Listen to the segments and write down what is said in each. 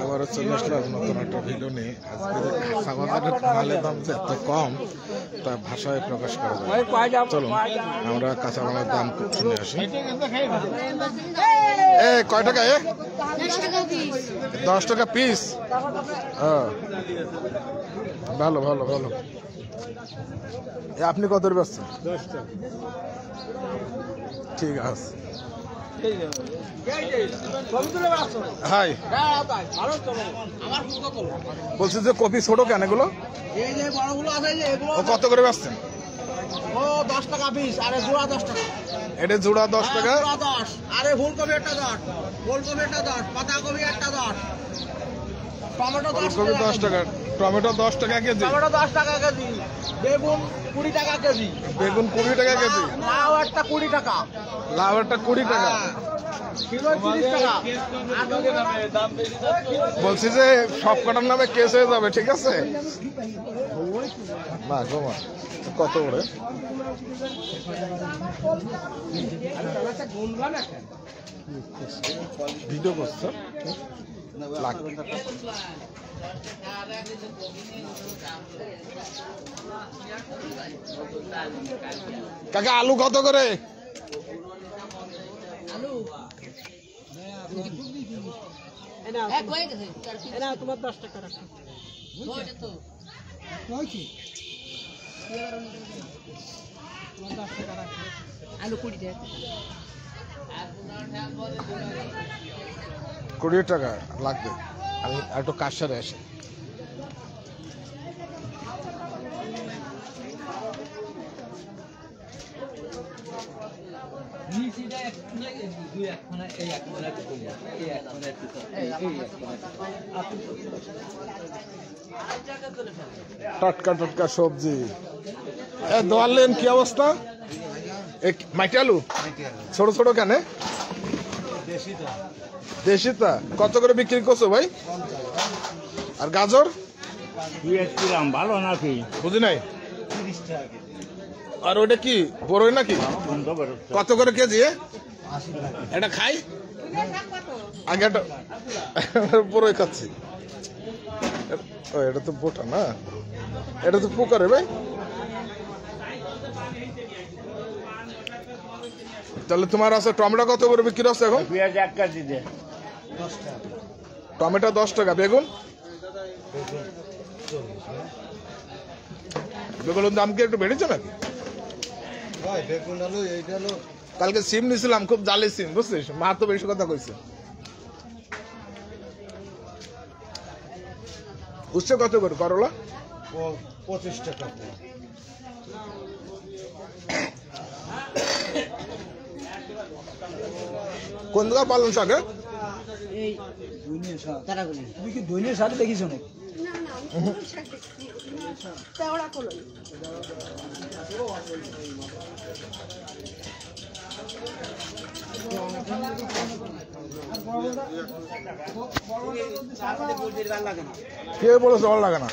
আবারও চলে আসলাম নতুন একটা ভিডিও নিয়ে। আজকে কাঁচা বাজারের মালের দাম যে এত কম তা ভাষায় প্রকাশ করা যায়। চলুন আমরা কাঁচা মালের দাম শুনে আসি। কয় টাকা? 10 টাকা পিস। ভালো ভালো ভালো। আপনি কত পাচ্ছেন? 10 টাকা। ঠিক আছে। হাই, বলছি যে কপি ছোট কেন এগুলো? কত করে বেচছেন? 10 টাকা পিস। আরে জোড়া 10 টাকা। এটা জোড়া 10 টাকা। 10। আরে ফুলকপি একটা 10, ফুলকপি একটা 10, পাতাকপি একটা 10, টমেটো 10 টাকা। টমেটো 10 টাকা কেজি। টমেটো 10 টাকা কেজি। বেগুন 20 টাকা কেজি। বেগুন 20 টাকা কেজি। লাউ একটা 20 টাকা। লাউ একটা 20 টাকা। কিলো 30 টাকা। বলছি যে সব কটার নামে কেস হয়ে যাবে, ঠিক আছে? না গোমা কত করে? ভিডিও করছো? কাকা আলু কত করে? তোমার 10 টাকা রাখো। আলু 20 টাকা। 20 টাকা লাগবে। আমি একটু কাশারে আসি। টাটকা টাটকা সবজি। দোয়ালেন কি অবস্থা? মাইটি আলু ছোট ছোট কেন? দেশিটা কত করে বিক্রি করছো ভাই? আর গাজর? ভালো নাকি? বুঝি নাই। আর ওটা কি বড়ই নাকি? কত করে কেজি? এটা খাই আগে একটা বড়ই খাচ্ছি। এটা তো বোটা না, এটা তো পোকারে ভাই। তাহলে তোমার আছে টমেটো কত করে বিক্রি আছে এখন? টমেটো 10 টাকা। বেগুন? বেগুনের দাম কি একটু বেড়েছে নাকি? কালকে সিম নিছিলাম, খুব জালি সিম, বুঝছিস? মা তো বেশি কথা কইছে। উচ্ছে কত করে? করলা 25 টাকা। কোন জায়গা পালন শাক? এই ধনিয়া শাক। তারাগুলি তুমি কি ধনিয়া শাক দেখিছো নাকি? কে বলেছে ভালো লাগে না?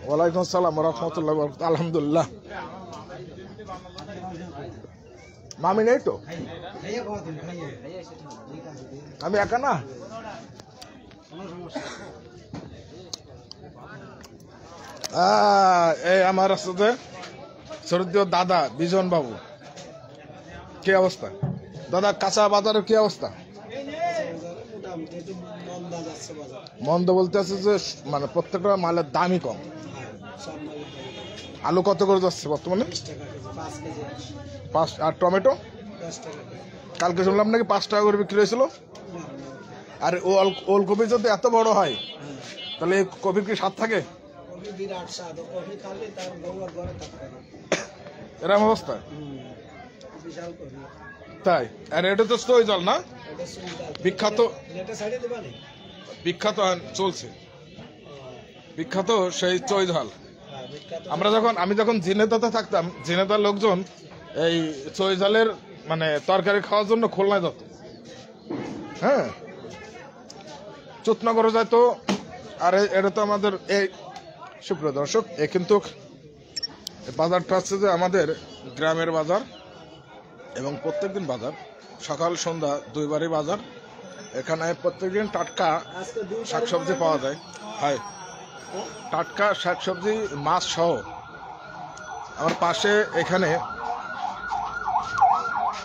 ওয়ালাইকুম আসসালাম রহমতুল্লাহ। আলহামদুলিল্লাহ। মামি নেই তো? আমি একা না। এই আমার সাথে শরীর দাদা বিজন বাবু। কি অবস্থা দাদা? কাঁচা বাজারের কি অবস্থা? মন্দ বলতে আছে যে মানে প্রত্যেকটা মালের দামই কম। আলু কত করে যাচ্ছে বর্তমানে? 5। আর টমেটো? কালকে শুনলাম নাকি 5 টাকা করে বিক্রি হয়েছিল। আর ওলকপি যদি এত বড় হয় তাহলে এই কপির কি স্বাদ থাকে? এরকম অবস্থা তাই। আর এটা তো চই জল না, বিখ্যাত বিখ্যাত চলছে, বিখ্যাত সেই চই ঝাল। আমি যখন ঝিনেতাতে থাকতাম, ঝিনেতার লোকজন এই চই ঝালের মানে তরকারি খাওয়ার জন্য খুলনায় যেত। হ্যাঁ, চুতনগরে যাইতো। আর এটা তো আমাদের এই সুপ্রিয় দর্শক, এ কিন্তু এই বাজারটা হচ্ছে যে আমাদের গ্রামের বাজার এবং প্রত্যেকদিন বাজার, সকাল সন্ধ্যা দুইবারই বাজার। এখানে প্রত্যেকদিন টাটকা শাকসবজি পাওয়া যায়। হয় টাটকা শাকসবজি, মাছ সহ। আমার পাশে এখানে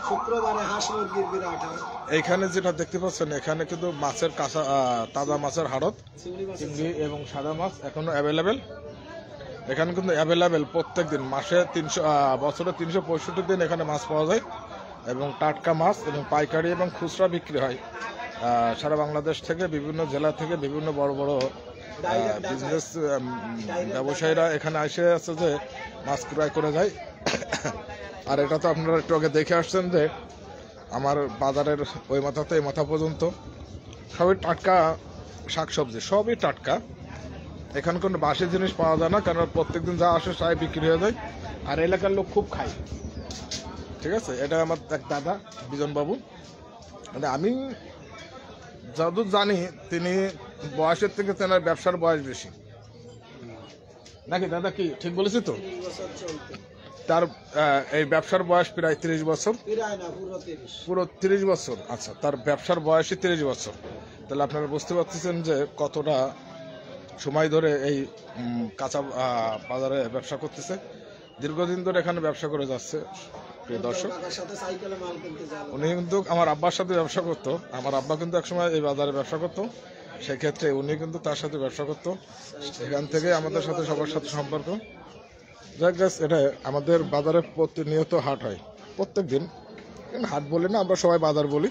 শুক্রবারে হাঁস মুরগির বিরাট হাট। এইখানে যেটা দেখতে পাচ্ছেন, এখানে কিন্তু মাছের কাঁচা তাজা মাছের হাড়ত, চিংড়ি এবং সাদা মাছ এখনো অ্যাভেলেবেল। এখানে কিন্তু অ্যাভেলেবেল প্রত্যেক দিন, মাসে 300 বছরে 365 দিন এখানে মাছ পাওয়া যায় এবং টাটকা মাছ এবং পাইকারি এবং খুচরা বিক্রি হয়। সারা বাংলাদেশ থেকে, বিভিন্ন জেলা থেকে বিভিন্ন বড় বড় বিজনেস ব্যবসায়ীরা এখানে এসে আছে যে মাছ ক্রয় করে যায়। আর এটা তো আপনারা একটু আগে দেখে আসছেন যে আমার বাজারের ওই মাথাতে এই মাথা পর্যন্ত সবই টাটকা শাকসবজি, সবই টাটকা। এখানে কোনো বাসি জিনিস পাওয়া যায় না, কারণ প্রত্যেকদিন যা আসে তাই বিক্রি হয়ে যায়। আর এলাকার লোক খুব খায়। ঠিক আছে, এটা আমার এক দাদা বিজন বাবু, মানে আমি যতদূর জানি তিনি বয়সের থেকে তেনার ব্যবসার বয়স বেশি নাকি দাদা, কি ঠিক বলেছি তো? তার এই ব্যবসার বয়স প্রায় 30 বছর, পুরো 30 বছর। আচ্ছা, তার ব্যবসার বয়সই 30 বছর। তাহলে আপনারা বুঝতে পারতেছেন যে কতটা সময় ধরে এই কাঁচা বাজারে ব্যবসা করতেছে। দীর্ঘদিন ধরে এখানে ব্যবসা করে যাচ্ছে। প্রিয় দর্শক, উনি কিন্তু আমার আব্বার সাথে ব্যবসা করতো। আমার আব্বা কিন্তু একসময় এই বাজারে ব্যবসা করতো, সেক্ষেত্রে উনি কিন্তু তার সাথে ব্যবসা করতো। এখান থেকে আমাদের সাথে সবার সাথে সম্পর্ক। যাক গাছ, এটা আমাদের বাজারে প্রতিনিয়ত হাট হয় প্রত্যেক দিন। হাট বলি না, আমরা সবাই বাজার বলি।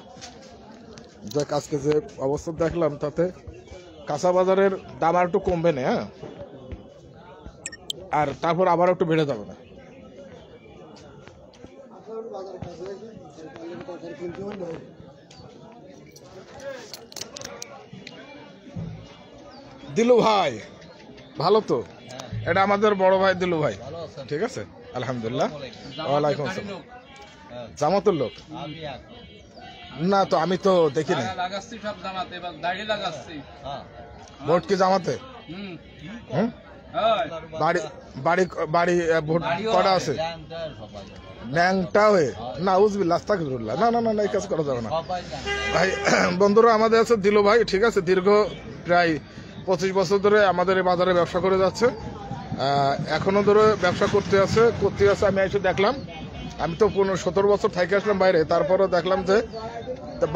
যাক, আজকে যে অবস্থা দেখলাম তাতে কাঁচা বাজারের দাম আর একটু কমবে না, হ্যাঁ, আর তারপর আবার একটু বেড়ে যাবে না। দিলু ভাই ভালো তো? এটা আমাদের বড় ভাই দিলু ভাই। ঠিক আছে, আলহামদুলিল্লাহ। ওয়ালাইকুম আসসালাম। জামাতের লোক না তো, আমি তো দেখিনি। ভোট কি জামাতে? বাড়ি বাড়ি বাড়ি ভোট কটা আছে? ন্যাংটা হয়ে না, উজবিল্লাহ, আস্তাগফিরুল্লাহ। না না না, এই কাজ করা যাবে না ভাই। বন্ধুরা, আমাদের আছে দিলু ভাই। ঠিক আছে, দীর্ঘ প্রায় 25 বছর ধরে আমাদের এই বাজারে ব্যবসা করে যাচ্ছে। এখনো ধরে ব্যবসা করতে আছে। আমি এসে দেখলাম, আমি তো 17 বছর থেকে আসলাম বাইরে, তারপরেও দেখলাম যে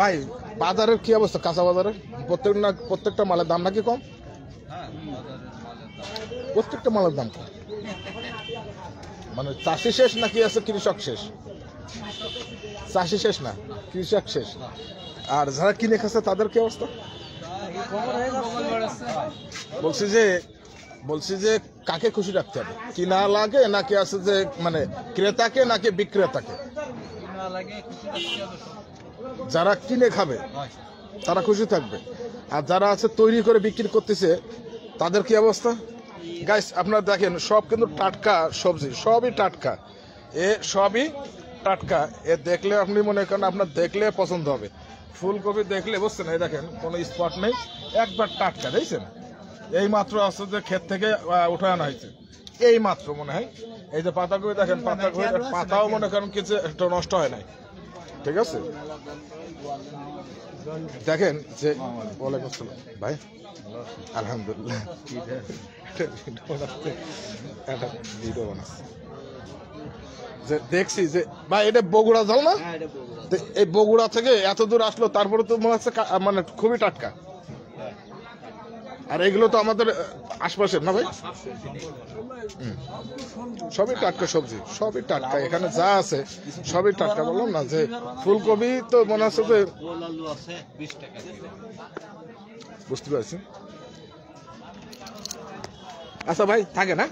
ভাই বাজারের কি অবস্থা। কাঁচা বাজারের প্রত্যেকটা মালের দাম নাকি কম? প্রত্যেকটা মালের দাম কম, মানে চাষি শেষ নাকি আছে কৃষক শেষ? চাষি শেষ না, কৃষক শেষ। আর যারা কিনে খাচ্ছে তাদের কি অবস্থা? বলছি যে কাকে খুশি রাখতে হবে? কিনা লাগে নাকি আছে যে মানে ক্রেতাকে নাকি বিক্রেতাকে? যারা কিনে খাবে তারা খুশি থাকবে, আর যারা আছে তৈরি করে বিক্রি করতেছে তাদের কি অবস্থা? গাইস, আপনারা দেখেন, সব কিন্তু টাটকা সবজি, সবই টাটকা। সবই টাটকা। দেখলে আপনি মনে করেন আপনার দেখলে পছন্দ হবে। ফুলকপি দেখলে বুঝছেন, এই দেখেন কোনো স্পট নেই, একবার টাটকা। দেখছেন, এই মাত্র আছে যে ক্ষেত থেকে উঠে আনা হয়েছে, এই মাত্র মনে হয়। এই যে পাতাকপি দেখেন, পাতাও মনে করেন কিছু একটু নষ্ট হয় নাই। ঠিক আছে, দেখেন যে ওয়ালাইকুম আসসালাম ভাই, আলহামদুলিল্লাহ। ভিডিও বানাচ্ছে যে দেখছি যে ভাই, এটা বগুড়া জাল না? এই বগুড়া থেকে এত দূর আসলো, তারপরে তো মনে হচ্ছে মানে খুবই টাটকা। আর এগুলো তো আমাদের আশপাশের না ভাই? সবই টাটকা সবজি, সবই টাটকা। এখানে যা আছে সবই টাটকা। বললাম না যে ফুলকপি তো মনে হচ্ছে যে, বুঝতে পারছি। আচ্ছা ভাই, থাকে না?